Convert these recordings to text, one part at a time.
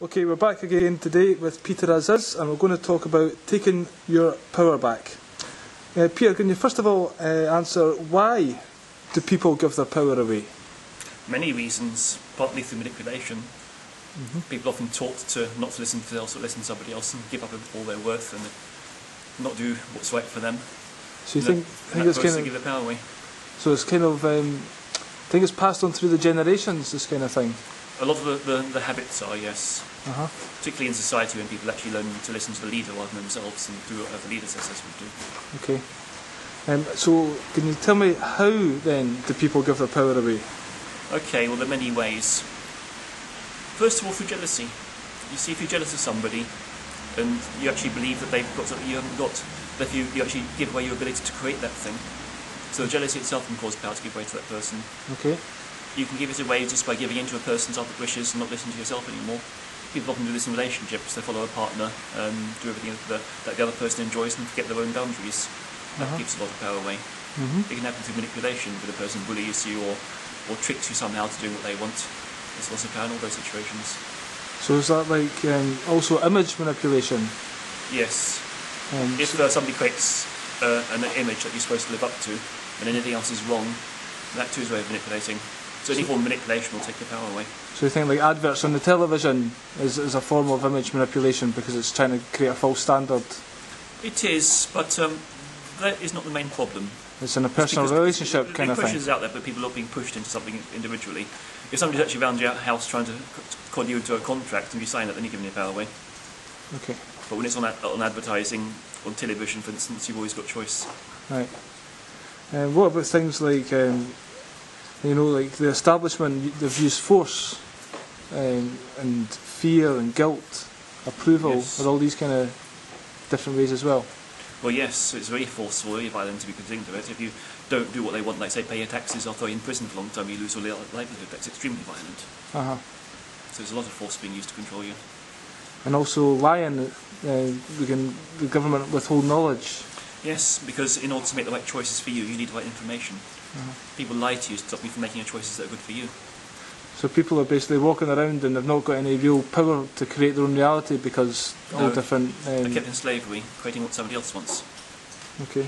Okay, we're back again today with Peter Aziz, and we're going to talk about taking your power back. Peter, can you first of all answer why do people give their power away? Many reasons, partly through manipulation. People often taught not to listen to themselves, but listen to somebody else and give up all their worth and not do what's right for them. So you think it's kind of give their power away. So it's kind of think it's passed on through the generations, this kind of thing. A lot of the habits are, yes. Particularly in society when people actually learn to listen to the leader rather than themselves and do what the leader says would do. Okay. So can you tell me how then do people give their power away? Okay, well there are many ways. First of all, through jealousy. You see, if you're jealous of somebody and you actually believe that they've got something you haven't got, that you actually give away your ability to create that thing. So jealousy itself can cause power to give away to that person. Okay. You can give it away just by giving in to a person's other wishes and not listening to yourself anymore. People often do this in relationships. They follow a partner and do everything that the other person enjoys and forget their own boundaries. That keeps a lot of power away. It can happen through manipulation, where the person bullies you or tricks you somehow to doing what they want. There's lots of power in all those situations. So is that like also image manipulation? Yes. If somebody creates an image that you're supposed to live up to and anything else is wrong, that too is a way of manipulating. So any form of manipulation will take your power away. So you think like adverts on the television is a form of image manipulation because it's trying to create a false standard? It is, but that is not the main problem. It's in a personal relationship kind of thing. The push is out there, but people are being pushed into something individually. If somebody's actually around your house trying to con you into a contract and you sign it, then you're giving your power away. Okay. But when it's on advertising, on television for instance, you've always got choice. Right. What about things like like the establishment, they've used force and fear and guilt, approval, yes. and all these kind of different ways as well. Well, yes, it's very forceful, very violent to be considered of it. If you don't do what they want, like say pay your taxes or throw you in prison for a long time, you lose all your livelihood. That's extremely violent. So there's a lot of force being used to control you. And also lying, the government withhold knowledge. Yes, because in order to make the right choices for you, you need the right information. People lie to you to stop you from making choices that are good for you. So people are basically walking around and they've not got any real power to create their own reality because all different... they're kept in slavery, creating what somebody else wants. Okay.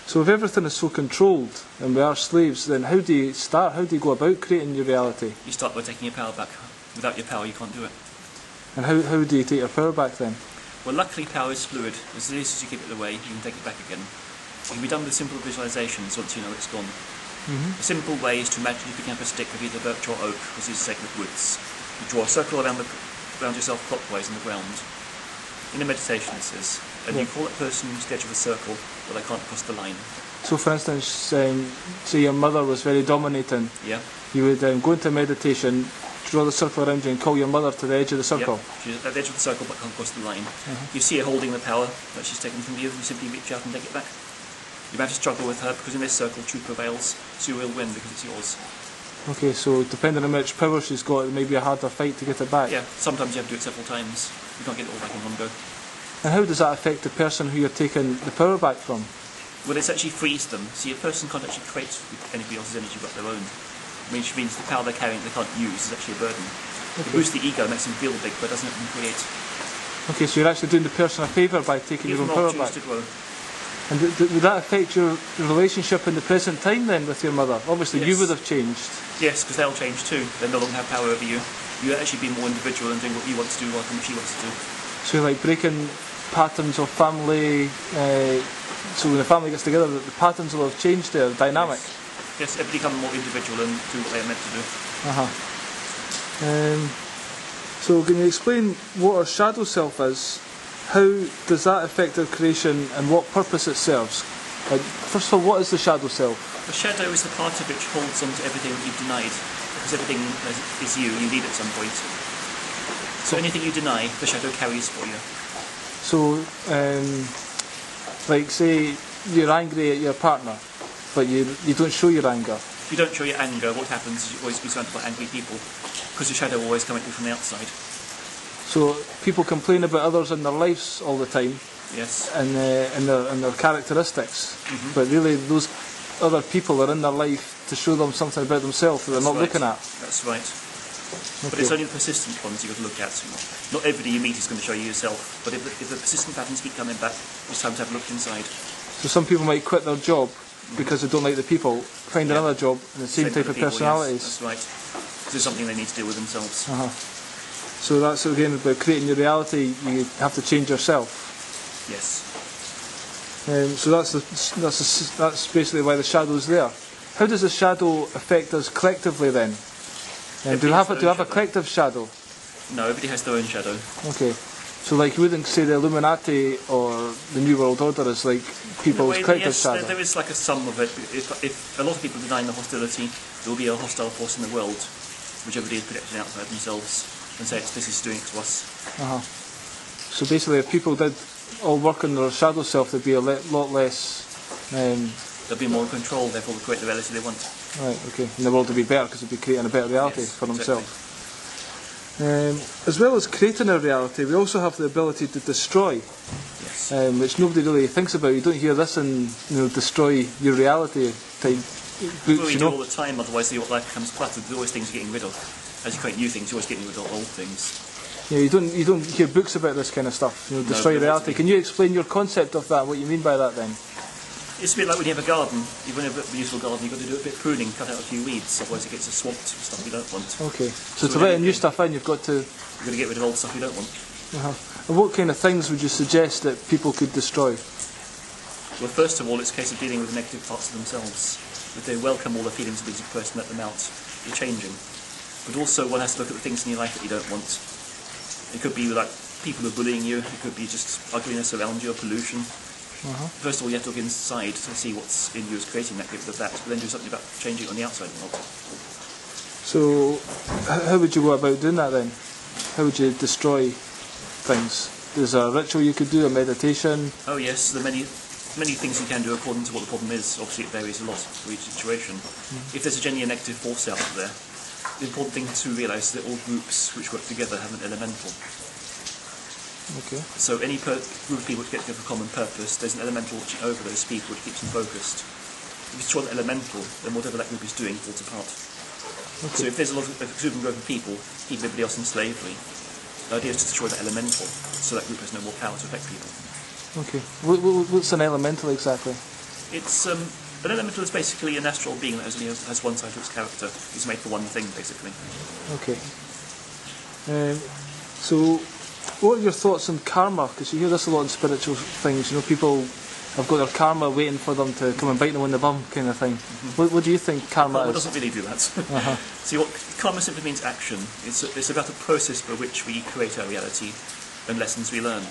So if everything is so controlled and we are slaves, then how do you start? How do you go about creating your reality? You start by taking your power back. Without your power, you can't do it. And how do you take your power back then? Well, luckily power is fluid. As soon as you keep it away, you can take it back again. It can be done with simple visualizations once you know it's gone. A simple way is to imagine you picking up a stick of either birch or oak, because these are sacred woods. You draw a circle around yourself clockwise on the ground. In a meditation it says, and you call that person to the edge of the circle, but they can't cross the line. So for instance, say your mother was very dominating, you would go into meditation, draw the circle around you and call your mother to the edge of the circle. She's at the edge of the circle but can't cross the line. You see her holding the power that she's taken from you, you simply reach out and take it back. You might have to struggle with her because in this circle truth prevails, so you will win because it's yours. Okay, so depending on how much power she's got, it may be a harder fight to get it back. Yeah, sometimes you have to do it several times. You can't get it all back in one go. And how does that affect the person who you're taking the power back from? Well, it actually frees them. See, a person can't actually create anybody else's energy but their own. Which means the power they're carrying they can't use is actually a burden. It boosts the ego, makes them feel big, but doesn't let them create. Okay, so you're actually doing the person a favour by taking your own power back. And would that affect your relationship in the present time then with your mother? Obviously you would have changed. Yes, because they'll change too. They no longer have power over you. You actually be more individual and doing what you want to do rather than what she wants to do. So you're like breaking patterns of family, so when the family gets together the patterns will have changed their dynamic. Yes, everybody become more individual and do what they're meant to do. So can you explain what our shadow self is? How does that affect our creation and what purpose it serves? First of all, what is the shadow self? The shadow is the part of which holds on to everything that you've denied. Because everything is you need at some point. So anything you deny, the shadow carries for you. So, like say you're angry at your partner, but you don't show your anger. If you don't show your anger, what happens is you always be surrounded by angry people. Because your shadow will always come at you from the outside. So people complain about others in their lives all the time, and their characteristics, but really those other people are in their life to show them something about themselves that they're not looking at. That's right. But it's only the persistent ones you've got to look at. Not everybody you meet is going to show you yourself, but if the persistent patterns keep coming back, it's time to have a look inside. So some people might quit their job because they don't like the people, find another job and the same type of people, personalities. Yes, that's right. Because there's something they need to deal with themselves. So that's again about creating your reality. You have to change yourself. Yes. So that's basically why the shadow's there. How does the shadow affect us collectively then? Do we have a collective shadow? No, everybody has their own shadow. Okay. So like you wouldn't say the Illuminati or the New World Order is like people's collective shadow? There is like a sum of it. If a lot of people are denying the hostility, there will be a hostile force in the world, which everybody is projecting outside themselves and say this is doing it to us. So basically if people did all work on their shadow self, there'd be a lot less... They'll be more in control, therefore they'll create the reality they want. Right, okay. And the world would be better because they'd be creating a better reality for themselves. Exactly. As well as creating a reality, we also have the ability to destroy, which nobody really thinks about. You don't hear this in destroy your reality type books. Well, we do all the time, otherwise your life becomes cluttered. There's always things you're getting rid of. As you create new things, you're always getting rid of old things. Yeah, you don't hear books about this kind of stuff. Destroy your reality. Can you explain your concept of that? What you mean by that then? It's a bit like when you have a garden. If you have a beautiful garden, you've got to do a bit of pruning, cut out a few weeds, otherwise it gets swamped with stuff you don't want. Okay. So to let new stuff in, you've got to... You've got to get rid of old stuff you don't want. And what kind of things would you suggest that people could destroy? Well, first of all, it's a case of dealing with the negative parts of themselves. If they welcome all the feelings of the person, let them out. You're changing. But also, one has to look at the things in your life that you don't want. It could be like people who are bullying you. It could be just ugliness around you or pollution. First of all, you have to look inside to see what's in you is creating that, get rid of that, but then do something about changing it on the outside world. So, how would you go about doing that then? How would you destroy things? There's a ritual you could do, a meditation? Oh yes, there are many things you can do according to what the problem is. Obviously it varies a lot for each situation. If there's a genuine negative force out there, the important thing to realise is that all groups which work together have an elemental. Okay. So any group of people which get together for a common purpose, there's an elemental watching over those people which keeps them focused. If you destroy that elemental, then whatever that group is doing falls apart. Okay. So if there's a group of people, keep everybody else in slavery, the idea is to destroy that elemental, so that group has no more power to affect people. Okay. What's an elemental exactly? It's an elemental is basically an astral being that only has one side to its character. It's made for one thing, basically. Okay. So, what are your thoughts on karma? Because you hear this a lot in spiritual things. People have got their karma waiting for them to come and bite them on the bum, kind of thing. What do you think karma is? It doesn't really do that. See, what karma simply means action. It's about a process by which we create our reality and lessons we learn.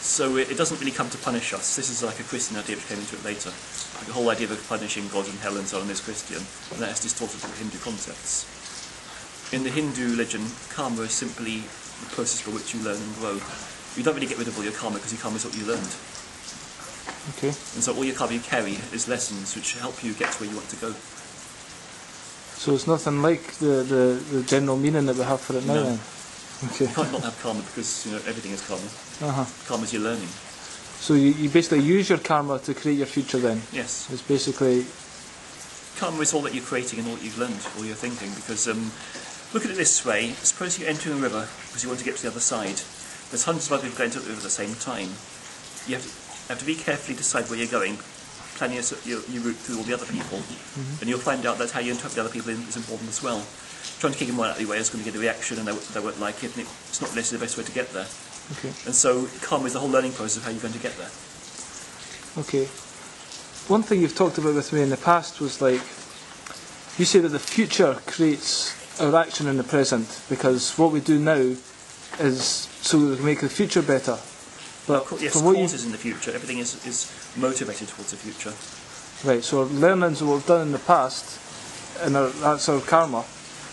So it doesn't really come to punish us. This is like a Christian idea which came into it later. The whole idea of punishing God and hell and so on is Christian, and that is distorted with Hindu concepts. In the Hindu religion, karma is simply the process by which you learn and grow. You don't really get rid of all your karma because your karma is what you learned. Okay. And so all your karma you carry is lessons which help you get to where you want to go. So it's nothing like the general meaning that we have for it now then? Okay. You can't not have karma because everything is karma. Karma is your learning. So you basically use your karma to create your future then? Yes. It's basically... Karma is all that you're creating and all that you've learned, all you're thinking, because look at it this way. Suppose you're entering a river because you want to get to the other side. There's hundreds of other people going to the river at the same time. You have to very carefully decide where you're going, plan your route through all the other people, and you'll find out that how you interact with other people is important as well. Trying to kick them out of the way is going to get a reaction and they won't like it, and it's not necessarily the best way to get there. Okay. And so karma is the whole learning process of how you're going to get there. Okay. One thing you've talked about with me in the past was like, you say that the future creates our action in the present, because what we do now is so that we can make the future better. But yes, causes in the future. Everything is motivated towards the future. Right, so our learnings what we've done in the past, and that's our karma,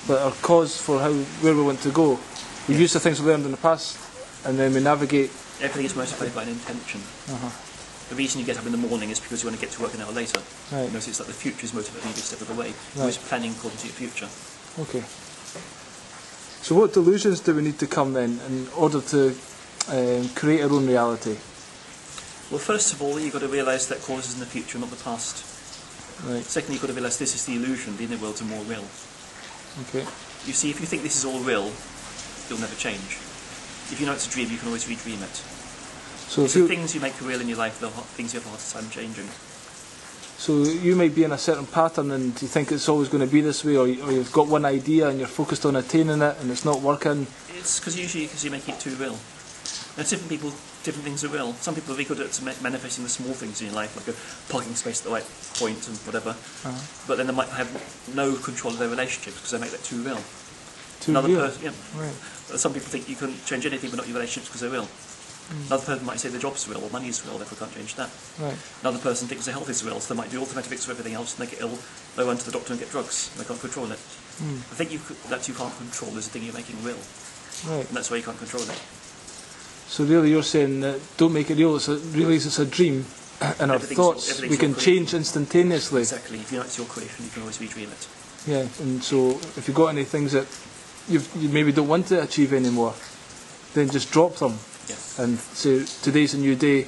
but our cause for where we want to go. We use the things we learned in the past, and then we navigate. Everything is motivated by an intention. The reason you get up in the morning is because you want to get to work an hour later. Right. So it's like the future is motivating every step of the way. You're always planning according to your future. Okay. So what delusions do we need to come then in order to create our own reality? Well, first of all, you've got to realise that causes in the future, not the past. Right. Secondly, you've got to realise this is the illusion, the inner worlds are more real. Okay. You see, if you think this is all real, you'll never change. If you know it's a dream, you can always redream it. So it's the things you make real in your life, the things you have a hard time changing. So you might be in a certain pattern and you think it's always going to be this way, or you've got one idea and you're focused on attaining it and it's not working. It's usually because you're making it too real. There's different people, different things are real. Some people are really good at manifesting the small things in your life, like a parking space at the right point and whatever. But then they might have no control of their relationships because they make that too real. Right. Some people think you can change anything but not your relationships because they're real. Another person might say the job's real or money is real, therefore can't change that. Right. Another person thinks their health is real, so they might do automatic fix for everything else and they get ill, they run to the doctor and get drugs, and they can't control it. The thing that you can't control is the thing you're making real. Right. And that's why you can't control it. So really you're saying that don't make it real, it's a dream, and our thoughts we can change instantaneously. Exactly, if you know it's your creation, you can always redream it. Yeah, and so if you've got any things that you maybe don't want to achieve anymore, then just drop them. Yes. And say, today's a new day,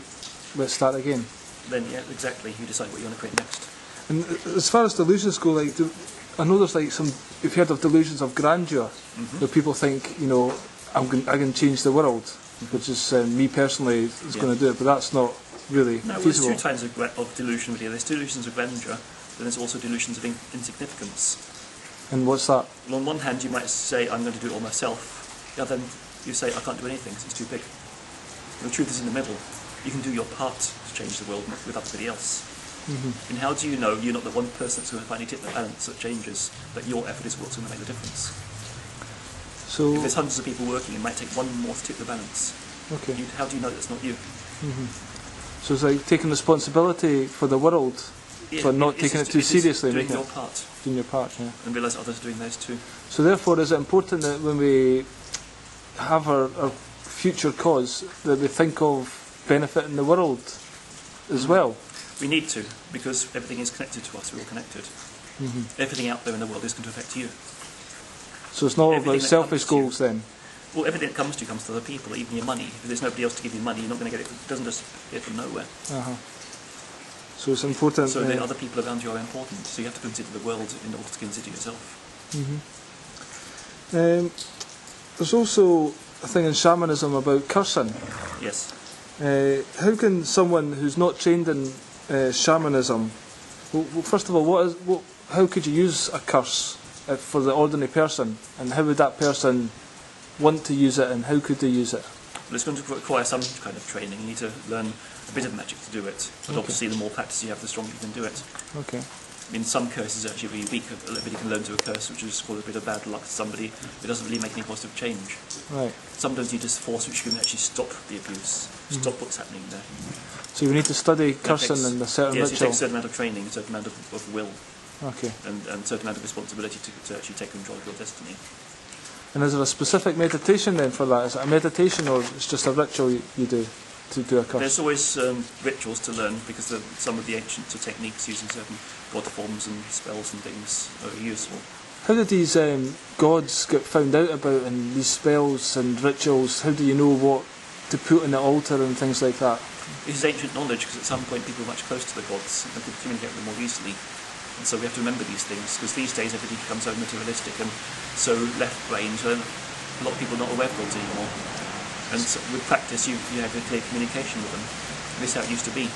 let's start again. Then, yeah, exactly, you decide what you want to create next. And as far as delusions go, like, I know there's like you've heard of delusions of grandeur, where people think, you know, I can change the world, which is, me personally, is going to do it, but that's not really feasible. There's two types of delusion, really. There's delusions of grandeur, but there's also delusions of insignificance. And what's that? Well, on one hand, you might say, I'm going to do it all myself. The other, you say, I can't do anything, because it's too big. The truth is in the middle. You can do your part to change the world with everybody else. And how do you know you're not the one person that's going to finally tip the balance that changes, that your effort is what's going to make the difference? So if there's hundreds of people working, it might take one more to tip the balance. Okay. How do you know that's not you? So it's like taking responsibility for the world, but not taking it too seriously. Doing your part. Doing your part, yeah. And realise others are doing theirs too. So therefore, is it important that when we have our future cause, that we think of benefiting the world as well? We need to, because everything is connected to us, we're all connected. Everything out there in the world is going to affect you. So it's not about selfish goals then? Well, everything that comes to you comes to other people, even your money. If there's nobody else to give you money, you're not going to get it. It doesn't just appear from nowhere. So it's important. So the other people around you are important, so you have to consider the world in order to consider yourself. There's also a thing in shamanism about cursing. Yes. How can someone who's not trained in shamanism, well, first of all, how could you use a curse for the ordinary person, and how would that person want to use it, and how could they use it? Well, it's going to require some kind of training. You need to learn a bit of magic to do it, but obviously the more practice you have, the stronger you can do it. Okay. I mean, some curses are actually really weak. Everybody can learn to a curse, which is called a bit of bad luck to somebody. It doesn't really make any positive change. Right. Sometimes you just force which can actually stop the abuse, stop what's happening there. So you need to study cursing and a certain ritual. Yes, it takes a certain amount of training, a certain amount of will. Okay. And a certain amount of responsibility to actually take control of your destiny. And is there a specific meditation then for that? Is it a meditation, or it's just a ritual you do to do a curse? There's always rituals to learn, because some of the ancient techniques using certain god forms and spells and things are useful. How did these gods get found out about, and these spells and rituals? How do you know what to put on the altar and things like that? This is ancient knowledge, because at some point people were much closer to the gods and could communicate with them more easily. And so we have to remember these things, because these days everything becomes so materialistic and so left-brained, so a lot of people are not aware of gods anymore. And so with practice you have a clear communication with them. And this is how it used to be.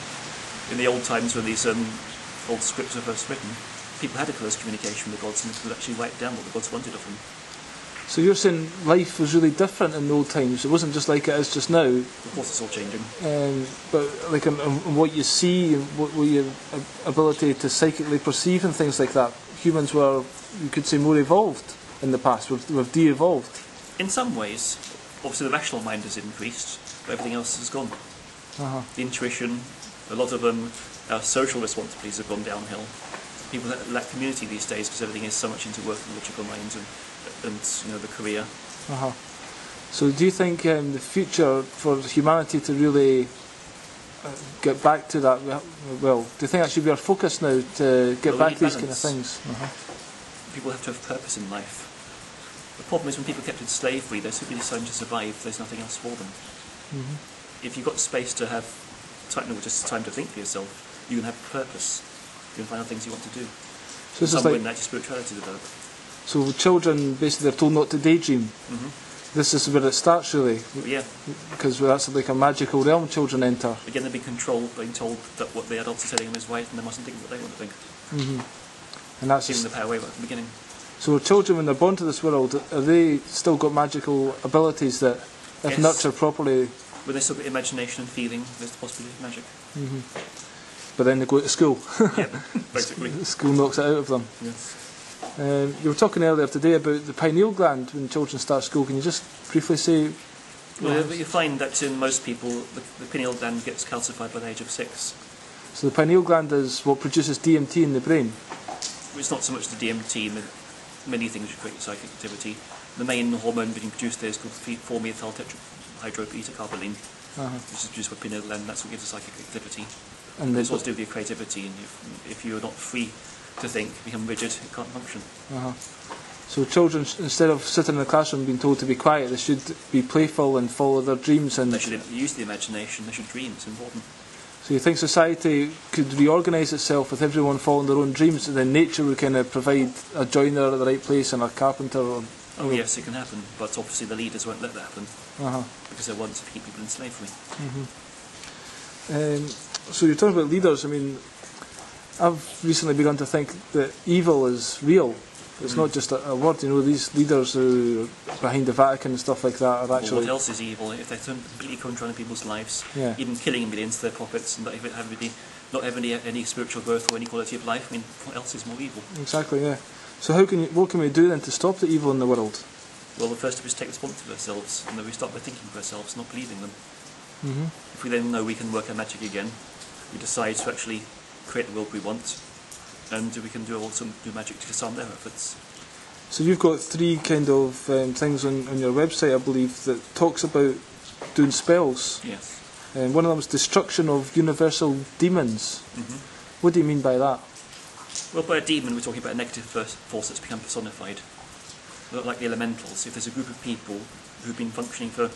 In the old times when these old scripts were first written, people had a close communication with the gods and could actually write down what the gods wanted of them. So you're saying life was really different in the old times? It wasn't just like it is just now? Of course it's all changing. But like in what you see, and what your ability to psychically perceive and things like that, humans were, you could say, more evolved in the past. We've de-evolved. In some ways, obviously the rational mind has increased, but everything else has gone. The intuition, a lot of our social responsibilities have gone downhill. People lack community these days because everything is so much into work and logical minds and the career. So do you think the future for humanity to really get back to that, well, do you think that should be our focus now, to get back to these kind of things? People have to have purpose in life. The problem is when people are kept in slavery, they're simply designed to survive, there's nothing else for them. If you've got space to have just time to think for yourself, you can have purpose. You can find out things you want to do. So this Somewhere in that your spirituality develop. So children, basically, they're told not to daydream. This is where it starts, really. Yeah. Because that's like a magical realm children enter. Again, they're being controlled, being told that what the adults are telling them is right, and they mustn't think what they want to think. And that's Giving the power away right from the beginning. so children, when they're born to this world, are they still got magical abilities that, if nurtured properly... When they still got imagination and feeling, there's the possibility of magic. But then they go to school. Yeah, basically. School knocks it out of them. Yes. You were talking earlier today about the pineal gland when children start school. Can you just briefly say... Well, you find that in most people, the pineal gland gets calcified by the age of 6. So the pineal gland is what produces DMT in the brain? It's not so much the DMT, many things which create psychic activity. The main hormone being produced there is called 4-methyl tetrahydrobeta-carboline, which is produced by pineal gland, and that's what gives the psychic activity. And it's all to do with your creativity, and if you're not free to think, become rigid, you can't function. So children, instead of sitting in the classroom being told to be quiet, they should be playful and follow their dreams. And they should use the imagination, they should dream, it's important. So you think society could reorganise itself with everyone following their own dreams, and then nature would kind of provide a joiner at the right place and a carpenter? Oh yes, it can happen, but obviously the leaders won't let that happen, because they want to keep people in slavery. So you're talking about leaders. I mean, I've recently begun to think that evil is real. It's not just a word. You know, these leaders who are behind the Vatican and stuff like that are actually... Well, what else is evil? If they're completely controlling people's lives, even killing millions for their profits, and not having any spiritual growth or any quality of life, I mean, what else is more evil? Exactly, yeah. So what can we do then to stop the evil in the world? Well, the first step is to take responsibility for ourselves, and then we start by thinking for ourselves, not believing them. If we then know we can work our magic again, we decide to actually create the world we want, and we can do magic to disarm their efforts. So you've got 3 kind of things on your website, I believe, that talks about doing spells. Yes. And one of them is destruction of universal demons. What do you mean by that? Well, by a demon, we're talking about a negative force that's become personified. Like the elementals, if there's a group of people who've been functioning for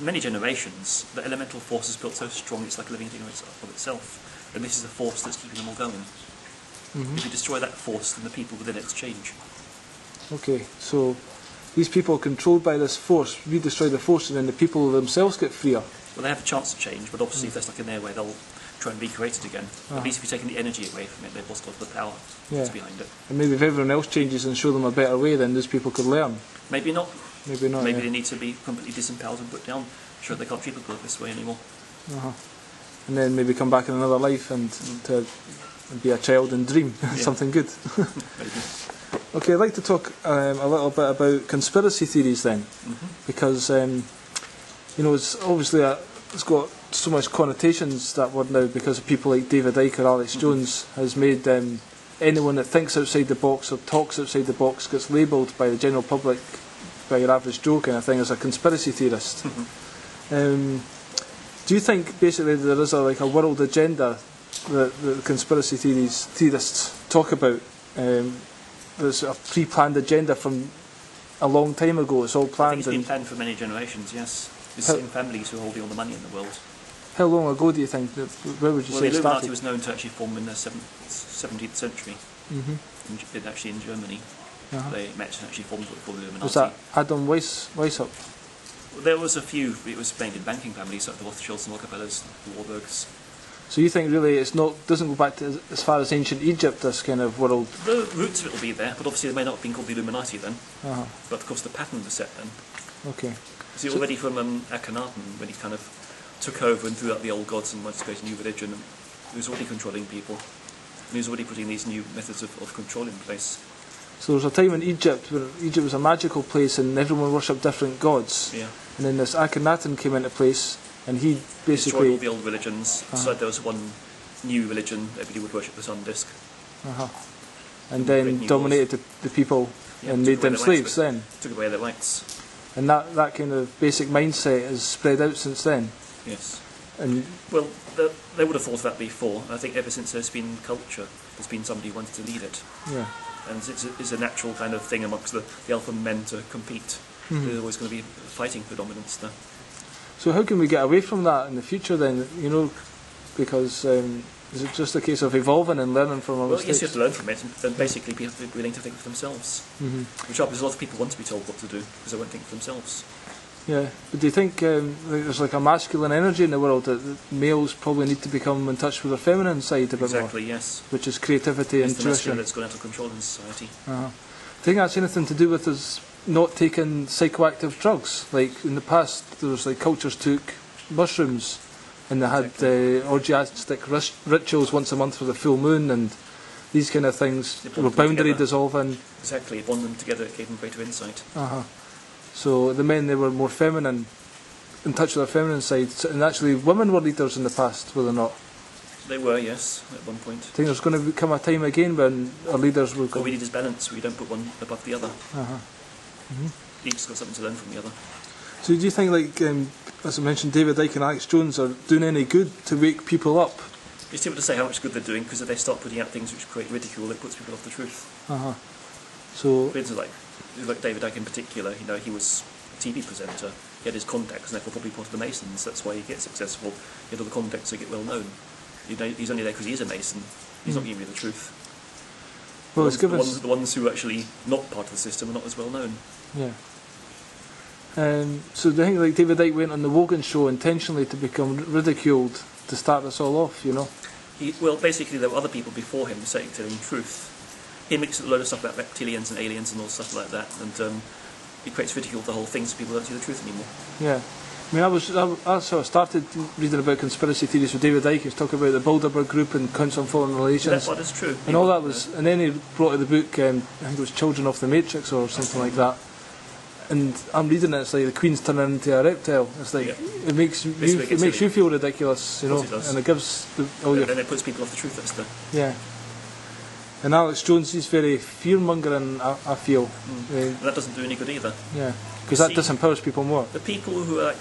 many generations, the elemental force is built so strong it's like a living thing of itself, and this is the force that's keeping them all going. If you destroy that force, then the people within it change. Okay, so these people are controlled by this force, we destroy the force, and then the people themselves get freer. Well, they have a chance to change, but obviously if they're stuck in their way, they'll try and recreate it again. At least if you're taking the energy away from it, they've lost all the power that's behind it. And maybe if everyone else changes and show them a better way, then those people could learn. Maybe not. Maybe not. Maybe they need to be completely disempowered and put down, show they can't treat people this way anymore. And then maybe come back in another life and to be a child and dream something good. Maybe. Okay, I'd like to talk a little bit about conspiracy theories then, because you know, it's obviously it's got so much connotations, that word now, because of people like David Icke or Alex Jones has made anyone that thinks outside the box or talks outside the box gets labelled by the general public, by your average Joe kind of thing, as a conspiracy theorist. Do you think basically there is a world agenda that the conspiracy theorists talk about? There's a pre-planned agenda from a long time ago. It's all planned. I think it's been planned for many generations, yes. The same families who are holding all the money in the world. How long ago do you think? Where would you say it started? The Illuminati was known to actually form in the 17th century. Actually in Germany. They met and actually formed what we call the Illuminati. Was that Adam Weishaupt? Well, there was a few. It was made in banking families, like the Rothschilds and Rockefellers, the Warburgs. So you think really doesn't go back to as far as ancient Egypt, this kind of world? The roots of it will be there, but obviously they may not have been called the Illuminati then. But of course the pattern was set then. Okay. See, already from Akhenaten, when he kind of took over and threw out the old gods and wanted to create a new religion, and he was already controlling people. And he was already putting these new methods of control in place. So there was a time in Egypt where Egypt was a magical place and everyone worshipped different gods. Yeah. And then this Akhenaten came into place, and he basically destroyed all the old religions. Decided there was one new religion. Everybody would worship the sun disk. And then dominated the people and made them slaves. Then took away their rights. And that kind of basic mindset has spread out since then. Yes. And well, they would have thought of that before. I think ever since there's been culture, there's been somebody who wanted to lead it. Yeah. And it's a natural kind of thing amongst the alpha men to compete. There's always going to be fighting for dominance there. So how can we get away from that in the future then? You know, because Is it just a case of evolving and learning from our Well, mistakes? yes, you have to learn from it, and basically people have to be willing to think for themselves. Which happens, a lot of people want to be told what to do, because they won't think for themselves. Yeah, but do you think there's like a masculine energy in the world that males probably need to become in touch with their feminine side a bit more? Exactly, yes. Which is creativity and It's the masculine intuition. that's gone out of control in society. Do you think that's anything to do with us not taking psychoactive drugs? Like in the past, there was like cultures took mushrooms, and they had orgiastic rituals once a month for the full moon, and these kind of things were boundary dissolving. Exactly, it bonded them together, it gave them greater insight. So the men, they were more feminine, in touch with their feminine side, and actually women were leaders in the past, were they not? They were, yes, at one point. I think there's going to come a time again when our leaders will go. What we need is balance, we don't put one above the other. Each's got something to learn from the other. So do you think, like, as I mentioned, David Icke and Alex Jones are doing any good to wake people up? It's difficult to say how much good they're doing, because if they start putting out things which create ridicule, it puts people off the truth. So, for instance, like David Icke in particular, you know, he was a TV presenter, he had his contacts, and therefore probably part of the Masons, that's why he gets successful. He had all the contacts to get well known. You know, he's only there because he is a Mason, he's not giving you the truth. well, the it's given ones, the ones who are actually not part of the system are not as well known. Yeah. So do you think like David Icke went on the Wogan show intentionally to become ridiculed to start this all off, you know? Well, basically there were other people before him saying telling truth. He mixed a load of stuff about reptilians and aliens and all stuff like that, and he creates ridicule of the whole thing so people don't see the truth anymore. Yeah. I mean, I sort of started reading about conspiracy theories with David Icke. He was talking about the Bilderberg Group and Council on Foreign Relations. That is true. And all that was, and then he brought out the book, I think it was Children of the Matrix or something like that. And I'm reading it, it's like the Queen's turning into a reptile. It's like, it makes you feel ridiculous, you know, and it gives then it puts people off the truth, that's the... Yeah. And Alex Jones, he's very fear-mongering, I feel. And that doesn't do any good either. Yeah, because that disempowers people more. The people who are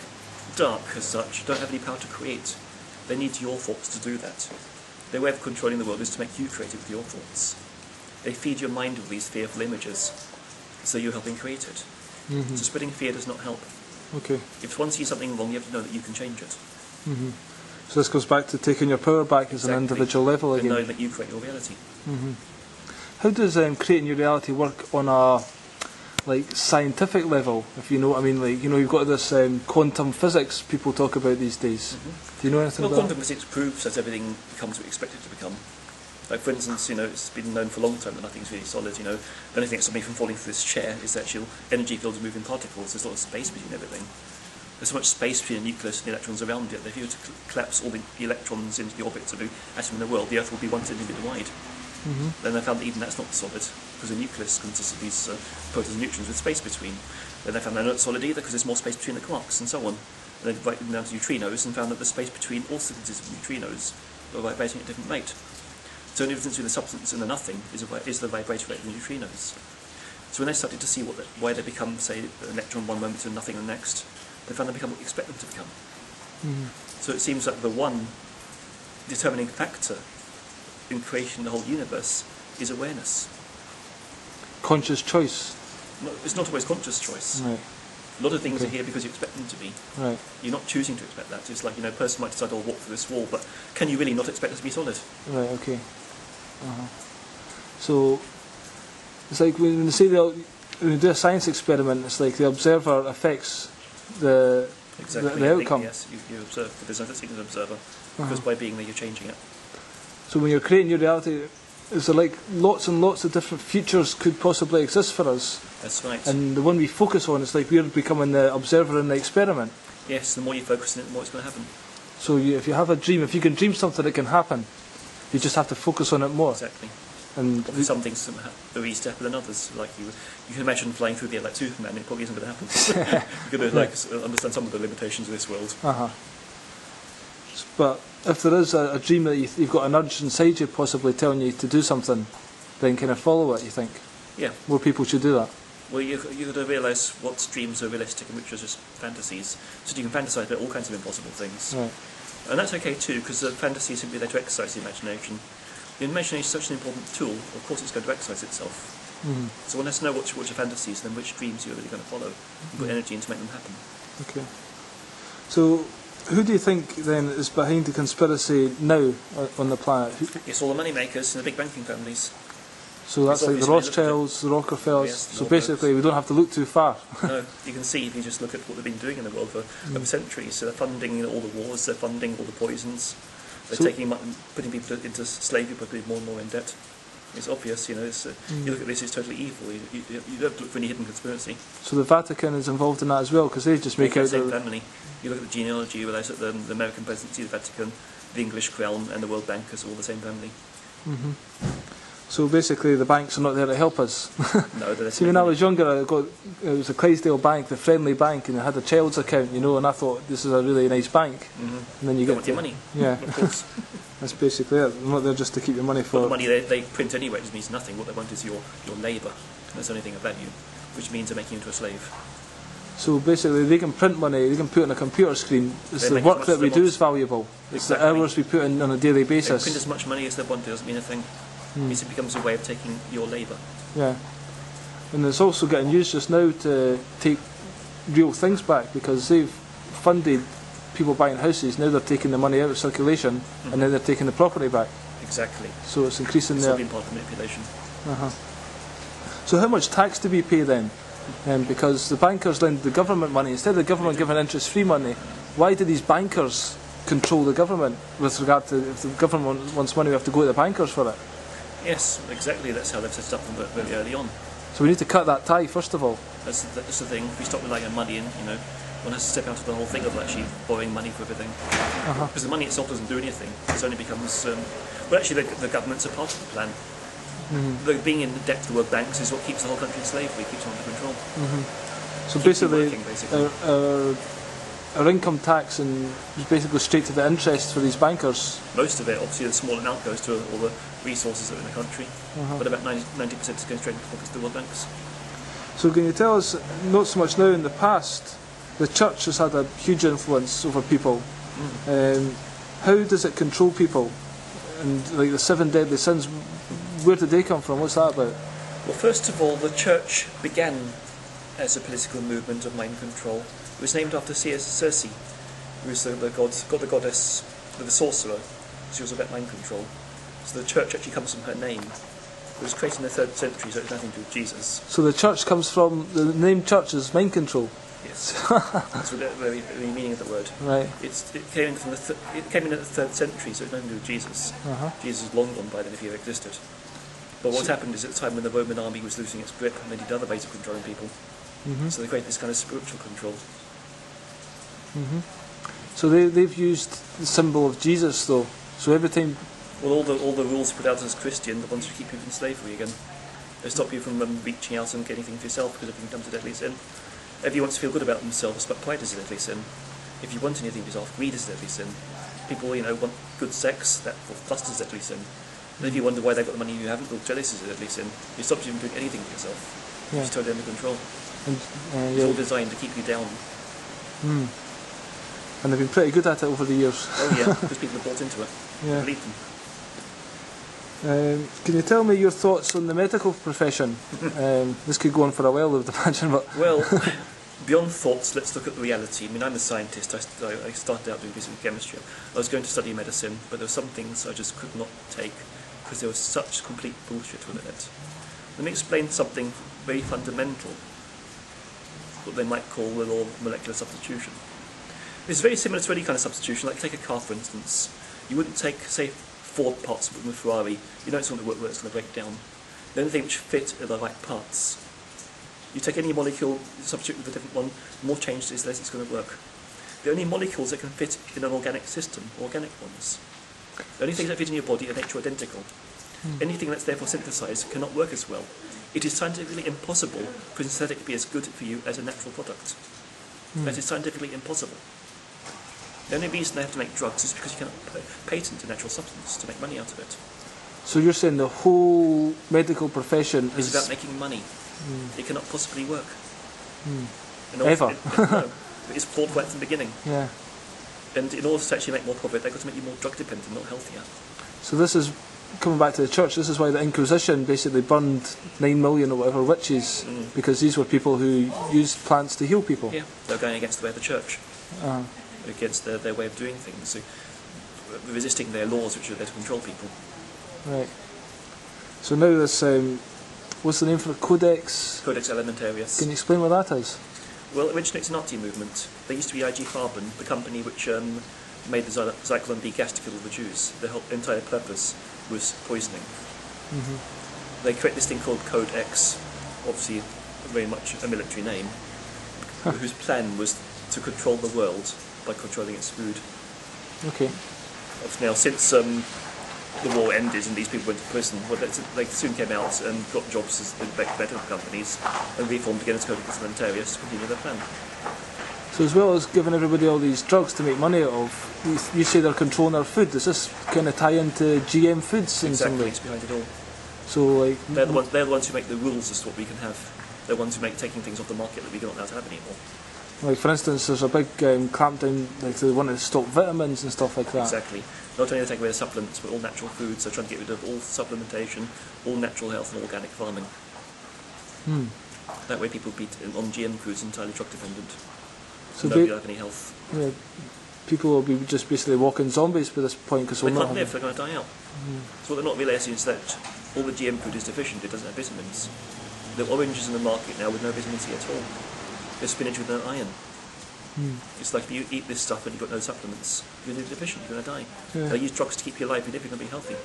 dark as such don't have any power to create. They need your thoughts to do that. Their way of controlling the world is to make you creative with your thoughts. They feed your mind with these fearful images, so you're helping create it. So spreading fear does not help. Okay. If one sees something wrong, you have to know that you can change it. So this goes back to taking your power back as an individual level again. And knowing that you create your reality. How does creating your reality work on a like scientific level, if you know what I mean? Like, you know, you've got this quantum physics people talk about these days. Do you know anything about that? Well, quantum physics proves that everything becomes what we expect it to become. Like, for instance, you know, it's been known for a long time that nothing's really solid, you know. The only thing that stops me from falling through this chair is the actual energy fields of moving particles. There's a lot of space between everything. There's so much space between the nucleus and the electrons around it that if you were to collapse all the electrons into the orbits of the atom in the world, the Earth would be 1 centimetre wide. Then they found that even that's not solid, because the nucleus consists of these protons and neutrons with space between. Then they found they're not solid either, because there's more space between the quarks and so on. And they divided them down to neutrinos and found that the space between all sequences of neutrinos were vibrating at a different rate. So the only difference between the substance and the nothing is the vibrator rate of the neutrinos. So when they started to see why they become, say, an electron one moment and nothing the next, they found they become what we expect them to become. So it seems that the one determining factor in creating the whole universe is awareness. Conscious choice. No, it's not always conscious choice. Right. A lot of things are here because you expect them to be. Right. You're not choosing to expect that. It's like, you know, a person might decide, I'll walk through this wall, but can you really not expect it to be solid? Right, okay. So, it's like when they say when you do a science experiment, it's like the observer affects the outcome. Yes, you observe, but there's no such thing as an observer, because by being there you're changing it. So when you're creating your reality, is there like lots and lots of different futures could possibly exist for us? That's right. And the one we focus on, it's like we're becoming the observer in the experiment. Yes, the more you focus on it, the more it's going to happen. So if you have a dream, if you can dream something, it can happen. You just have to focus on it more. Exactly. And some things are easier to happen than others. Like you can imagine flying through the air like Superman, it probably isn't going to happen. You're going to understand some of the limitations of this world. But if there is a dream that you've got an urge inside you possibly telling you to do something, then kind of follow it, you think? Yeah. More people should do that. Well, you've got to realise what dreams are realistic and which are just fantasies. So you can fantasise about all kinds of impossible things. Right. And that's okay too, because the fantasy is simply there to exercise the imagination. The imagination is such an important tool, of course it's going to exercise itself. So one has to know which are fantasies and then which dreams you're really going to follow and put energy into make them happen. Okay. So who do you think then is behind the conspiracy now on the planet? It's all the money makers and the big banking families. So that's like the Rothschilds, the Rockefellers. Yes, so basically, we don't have to look too far. No, you can see if you just look at what they've been doing in the world for over centuries. So they're funding all the wars, they're funding all the poisons, they're putting people into slavery, putting people more and more in debt. It's obvious, you know. You look at this; it's totally evil. You don't look for any hidden conspiracy. So the Vatican is involved in that as well, because they just make out the same family. You look at the genealogy, where the American presidency, the Vatican, the English Crown, and the World Bank is all the same family. So basically, the banks are not there to help us. No, they're See, when I was younger, it was a Clydesdale bank, the friendly bank, and it had a child's account, you know, and I thought this is a really nice bank. And then you get your money. Yeah, of course. That's basically it. They're not there just to keep your money for. But the money they print anyway just means nothing. What they want is your labour. That's the only thing of value, which means they're making you into a slave. So basically, they can print money, they can put it on a computer screen. It's the work that we do is valuable. It's the hours we put in on a daily basis. They print as much money as they want. It doesn't mean a thing. It becomes a way of taking your labour. Yeah, and it's also getting used just now to take real things back, because they've funded people buying houses. Now they're taking the money out of circulation, and then they're taking the property back. Exactly. So it's increasing all been part of manipulation. So how much tax do we pay then? Because the bankers lend the government money. Instead of the government giving interest-free money, why do these bankers control the government with regard to, if the government wants money, we have to go to the bankers for it? Yes, exactly. That's how they've set it up from very early on. So we need to cut that tie first of all. That's the thing. If we stop relying on money, and one has to step out of the whole thing of actually borrowing money for everything, because the money itself doesn't do anything. It only becomes well, actually, the governments are part of the plan. Being in debt to the world banks is what keeps the whole country in slavery, keeps it under control. So basically, our income tax and basically straight to the interest for these bankers. Most of it, obviously, the small amount goes to all the resources that are in the country, but about 90% is going straight into the pockets of the world banks. So can you tell us, not so much now, in the past, the church has had a huge influence over people. How does it control people? And like the 7 deadly sins, where did they come from? What's that about? Well, first of all, the church began as a political movement of mind control. It was named after Circe, who was the goddess, the sorcerer. She was about mind control. So the church actually comes from her name. It was created in the 3rd century, so it has nothing to do with Jesus. So the church comes from, the name church is mind control? Yes. That's the very meaning of the word. Right. It came in the 3rd century, so it has nothing to do with Jesus. Jesus is long gone by then if he ever existed. But what happened is at the time when the Roman army was losing its grip, and they did other ways of controlling people, so they created this kind of spiritual control. So they've used the symbol of Jesus, though. So every time. Well, all the rules put out as Christian, the ones who keep you in slavery again. They stop you from reaching out and getting anything for yourself, because everything becomes a deadly sin. Everyone wants to feel good about themselves, but pride is a deadly sin. If you want anything for yourself, greed is a deadly sin. People, want good sex, that lust is a deadly sin. And if you wonder why they've got the money you haven't, well, jealousy is a deadly sin. It stops you from doing anything for yourself. Yeah. It's totally under control. And, it's all designed to keep you down. And they've been pretty good at it over the years. Oh yeah, because people have bought into it. Yeah. Believe them. Can you tell me your thoughts on the medical profession? This could go on for a while, I would imagine. But well, beyond thoughts, let's look at the reality. I mean, I'm a scientist. I started out doing physical chemistry. I was going to study medicine, but there were some things I just could not take because there was such complete bullshit with it. Let me explain something very fundamental, what they might call the law of molecular substitution. It's very similar to any kind of substitution. Like take a car, for instance. You wouldn't take, say, Ford parts from a Ferrari. You know it's not going to work where it's going to break down. The only thing which fit are the right parts. You take any molecule, substitute with a different one, the more change it is, less it's going to work. The only molecules that can fit in an organic system are organic ones. The only things that fit in your body are nature identical. Anything that's therefore synthesized cannot work as well. It is scientifically impossible for synthetic to be as good for you as a natural product. That is scientifically impossible. The only reason they have to make drugs is because you cannot patent a natural substance to make money out of it. So you're saying the whole medical profession is about making money. It cannot possibly work. Ever? No, it's flawed right from the beginning. Yeah. And in order to actually make more profit, they've got to make you more drug dependent, not healthier. So this is, coming back to the church, this is why the Inquisition basically burned 9 million or whatever witches, because these were people who used plants to heal people. Yeah, they're going against the way of the church. against their way of doing things. So, resisting their laws which are there to control people. Right. So now this, what's the name for it? Codex? Codex Alimentarius. Can you explain what that is? Well, it originates in the Nazi movement. There used to be IG Farben, the company which made the Zyklon B gas to kill all the Jews. Their whole entire purpose was poisoning. They create this thing called Code X, obviously very much a military name, whose plan was to control the world by controlling its food. Okay. Now, since the war ended and these people went to prison, well, they soon came out and got jobs in medical companies and reformed again as Codex Alimentarius to continue their plan. So as well as giving everybody all these drugs to make money out of, you say they're controlling our food. Does this kind of tie into GM foods in some way? Exactly, it's behind it all. So like They're the ones who make the rules as to what we can have. They're the ones who make taking things off the market that we don't know how to have anymore. Like for instance, there's a big clampdown, like they want to stop vitamins and stuff like that. Exactly. Not only they take away the supplements, but all natural foods. They're trying to get rid of all supplementation, all natural health and organic farming. That way people will be on GM foods entirely drug dependent. So nobody will have any health. Yeah, people will be just basically walking zombies by this point because they can't live, they're going to die out. So what they're not realising is that all the GM food is deficient, it doesn't have vitamins. The oranges in the market now with no vitamin C at all. There's spinach with no iron. It's like if you eat this stuff and you've got no supplements, you're going to be deficient, you're going to die. Yeah. They use drugs to keep you alive, you're going to be healthy.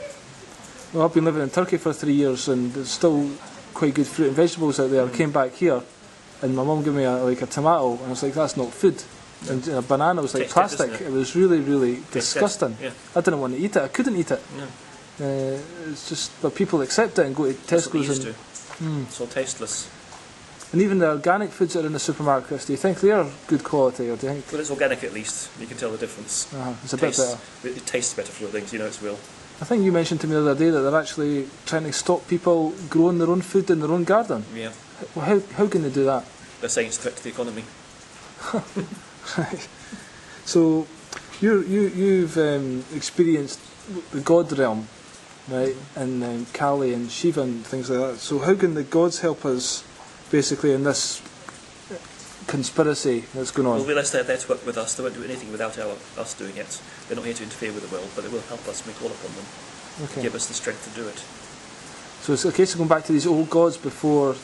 Well, I've been living in Turkey for 3 years and there's still quite good fruit and vegetables out there. I came back here and my mum gave me a tomato and I was like, that's not food. And a banana was like plastic. It was really, really disgusting. Yeah. I didn't want to eat it. I couldn't eat it. No. It's just, but people accept it and go to Tesco's and... It's all tasteless. And even the organic foods that are in the supermarkets, do you think they are good quality, or do you think? Well, it's organic at least. You can tell the difference. It's a bit better. It tastes better for things. You know it's real. I think you mentioned to me the other day that they're actually trying to stop people growing their own food in their own garden. Yeah. Well, how can they do that? They're saying it's a threat to the economy. Right. So you've experienced the God realm, right, and Kali and Shiva and things like that. So how can the gods help us, basically, in this conspiracy that's going on? Well, unless they're there to work with us, they won't do anything without us doing it. They're not here to interfere with the world, but they will help us and we call upon them. Okay. Give us the strength to do it. So it's a case of going back to these old gods before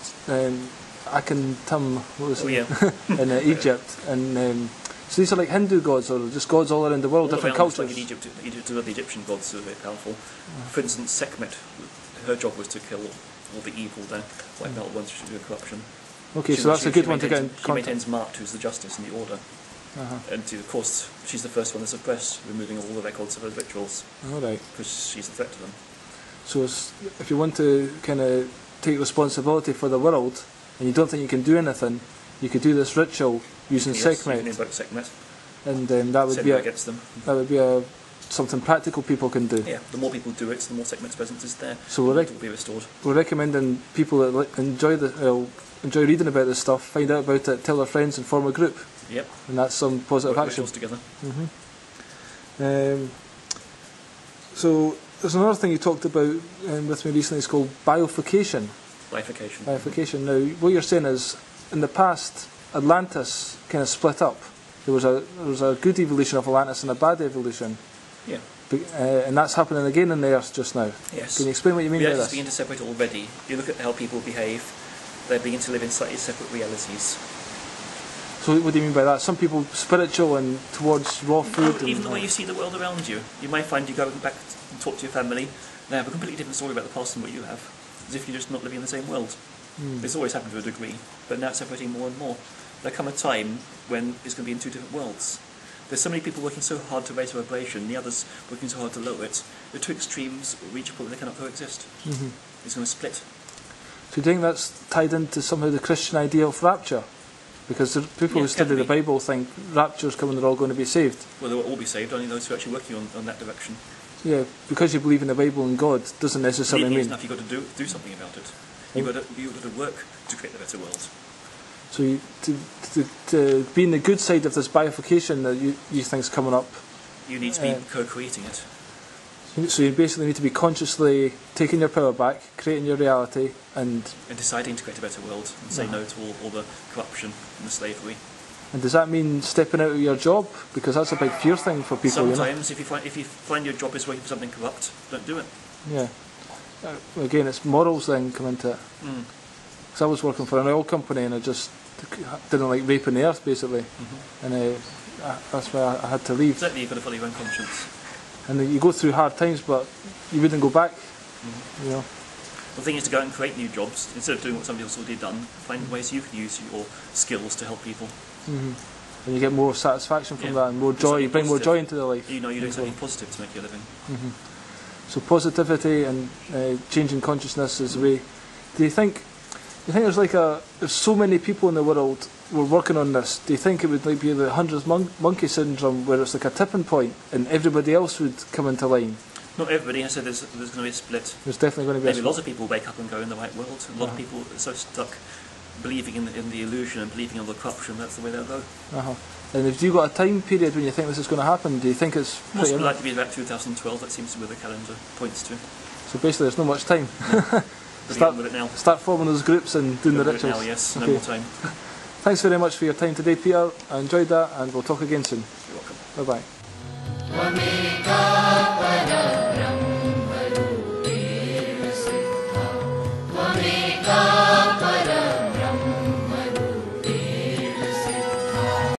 Akhenaten, what was it? In Egypt, and so these are like Hindu gods, or just gods all around the world, different cultures. Like in Egypt, the Egyptian gods are very powerful. For instance, Sekhmet, her job was to kill all the evil there, wipe out ones who do corruption. Okay, so that's a good one to get in contact. She maintains Ma'at, who's the justice and the order. And of course, she's the first one to suppress, removing all the records of her rituals. All right. Because she's a threat to them. So if you want to kind of take responsibility for the world, and you don't think you can do anything, you could do this ritual using Sekhmet. Sekhmet. And that would be something practical people can do. Yeah, the more people do it, the more Sekhmet's presence is there. So will be restored. We're recommending people that enjoy reading about this stuff, find out about it, tell their friends, and form a group. Yep. And that's some positive action. Together. So there's another thing you talked about with me recently. It's called bifurcation. Bifurcation. Now, what you're saying is, in the past, Atlantis kind of split up. There was a good evolution of Atlantis and a bad evolution. Yeah. And that's happening again in the Earth just now. Yes. Can you explain what you mean by this? It's beginning to separate already. You look at how people behave, they're beginning to live in slightly separate realities. So what do you mean by that? Some people spiritual and towards raw food? Even the way you see the world around you. You might find you go back and talk to your family, they have a completely different story about the past than what you have. As if you're just not living in the same world. It's always happened to a degree, but now it's separating more and more. There'll come a time when it's going to be in two different worlds. There's so many people working so hard to raise the vibration, the others working so hard to lower it. The two extremes reach a point where they cannot coexist. It's going to split. So do you think that's tied into somehow the Christian idea of rapture? Because the people who study the Bible think rapture's coming, they're all going to be saved. Well, they will all be saved, only those who are actually working on that direction. Yeah, because you believe in the Bible and God doesn't necessarily mean... Enough, you've got to do something about it. You've got to work to create a better world. So to be in the good side of this bifurcation that you think's coming up... You need to be co-creating it. So you basically need to be consciously taking your power back, creating your reality, and deciding to create a better world, and say no to all the corruption and the slavery. And does that mean stepping out of your job? Because that's a big fear thing for people. Sometimes, if you find your job is working for something corrupt, don't do it. Yeah. Again, it's morals then come into it. Because I was working for an oil company and I just didn't like raping the earth, basically. And that's why I had to leave. Exactly, you've got to follow your own conscience. And you go through hard times, but you wouldn't go back. You know. The thing is to go out and create new jobs instead of doing what somebody else already done. Find ways you can use your skills to help people. And you get more satisfaction from that and more joy. You bring more joy into their life. You know, you're doing something positive to make your living. So positivity and changing consciousness is the way. Do you think there's there's so many people in the world who are working on this? Do you think it would be the 100th monkey syndrome, where it's like a tipping point and everybody else would come into line? Not everybody. I said there's going to be a split. There's definitely going to be. Maybe lots of people wake up and go in the right world. A lot of people are so stuck believing in the illusion and believing in the corruption. That's the way they'll go. And have you got a time period when you think this is going to happen? Do you think it's most likely to be about 2012? That seems to be where the calendar points to. So basically, there's not much time. Start with it now. Start forming those groups and doing the rituals. Now, yes, no more time. Thanks very much for your time today, Peter. I enjoyed that, and we'll talk again soon. You're welcome. Bye bye.